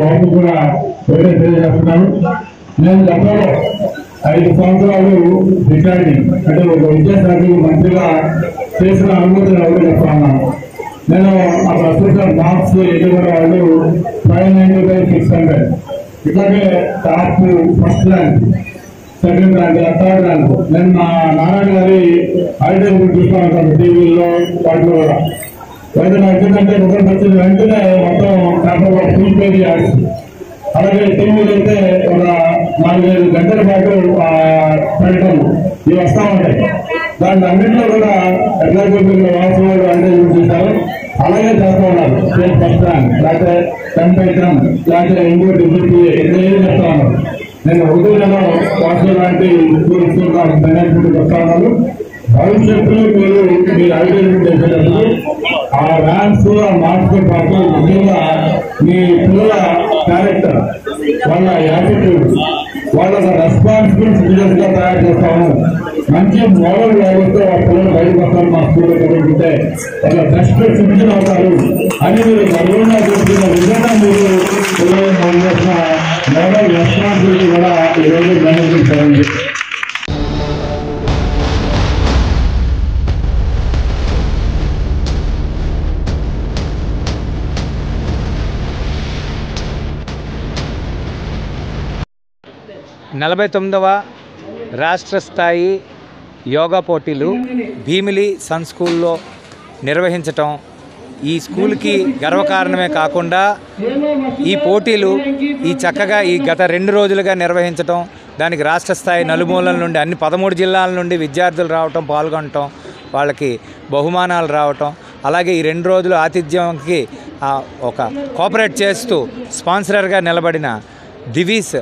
వాటిని కూడా తెలియజేస్తున్నాను. నేను గతంలో 5 సంవత్సరాలు రిటైరింగ్ అంటే ఒక విద్యాశాఖ మంత్రిగా చేసిన అనుమతిని ఎవరు చెప్తాను. నేను ఆ ప్రస్తుత మార్క్స్ ఎన్నికల వాళ్ళు 595,600 ఇట్లాగే top first rank, second rank, third rank. నేను మా నారాయణ గారి ఐడియా చూస్తూ ఉంటాను టీవీలో వాటిలో కూడా. ఏదైనా ఎందుకంటే ఒకరికి వచ్చిన వెంటనే మొత్తం పేపర్లో ఫుల్ పేజ్ యాడ్స్, అలాగే టీవీలో అయితే ఒక 4-5 గంటల పాటు ప్రకటనలు ఇవి వస్తూ ఉంటాయి. దాని అన్నింటిలో కూడా ఎగ్జాక్టివ్ వాస్తవాలు అంటే చూసారు. అలాగే చేస్తూ ఉన్నారు. స్టేట్ ఫస్ట్ ర్యాంక్, లేకపోతే 10th ఐటమ్, లేకపోతే ఇంకోటి ఏం చెప్తా ఉన్నారు. నేను ఉదయంలో వాస్తవం లాంటి స్కూల్ మేనేజ్మెంట్ చెప్తా ఉన్నాను. భవిష్యత్తులో మీరు మీ ఐడెంటిఫై చేసేటప్పుడు ఆ ర్యాంక్స్, ఆ మార్క్స్ తో పాటు ముఖ్యంగా మీ పిల్లల క్యారెక్టర్, వాళ్ళ యాటిట్యూడ్, వాళ్ళ రెస్పాన్సిబుల్ సిటిజన్స్ గా తయారు చేస్తాము. మంచి మోడల్ వ్యవస్థ వాళ్ళ పిల్లలు బయటకు వస్తారు. మా స్కూల్లో చదువుకుంటే వాళ్ళ బెస్ట్ సిటిజన్ అవుతారు అని మీరు గర్వంగా చూస్తున్న విధంగా మీరు పిల్లలు చేసిన మోడల్ రెస్పాన్సిబిలిటీ కూడా ఈరోజు గమనించాలండి. నలభై 49వ రాష్ట్ర స్థాయి యోగా పోటీలు భీమిలి సన్ స్కూల్లో నిర్వహించటం ఈ స్కూల్కి గర్వకారణమే కాకుండా ఈ పోటీలు చక్కగా గత 2 రోజులుగా నిర్వహించటం, దానికి రాష్ట్ర స్థాయి నలుమూలల నుండి అన్ని 13 జిల్లాల నుండి విద్యార్థులు రావటం, పాల్గొనటం, వాళ్ళకి బహుమానాలు రావటం, అలాగే ఈ 2 రోజులు ఆతిథ్యంకి ఒక కోఆపరేట్ చేస్తూ స్పాన్సరర్గా నిలబడిన దివీస్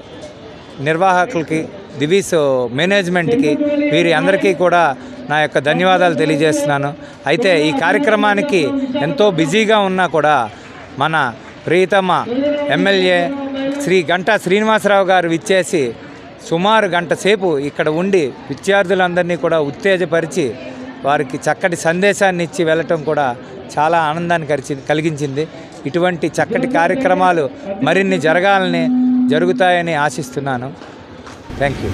నిర్వాహకులకి, దివీస్ మేనేజ్మెంట్కి, వీరి అందరికీ కూడా నా యొక్క ధన్యవాదాలు తెలియజేస్తున్నాను. అయితే ఈ కార్యక్రమానికి ఎంతో బిజీగా ఉన్నా కూడా మన ప్రియతమ ఎమ్మెల్యే శ్రీ గంటా శ్రీనివాసరావు గారు విచ్చేసి సుమారు గంట సేపు ఇక్కడ ఉండి విద్యార్థులందరినీ కూడా ఉత్తేజపరిచి వారికి చక్కటి సందేశాన్ని ఇచ్చి వెళ్ళటం కూడా చాలా ఆనందాన్ని కలిగించింది. ఇటువంటి చక్కటి కార్యక్రమాలు మరిన్ని జరగాలని జరుగుతాయని ఆశిస్తున్నాను. Thank you.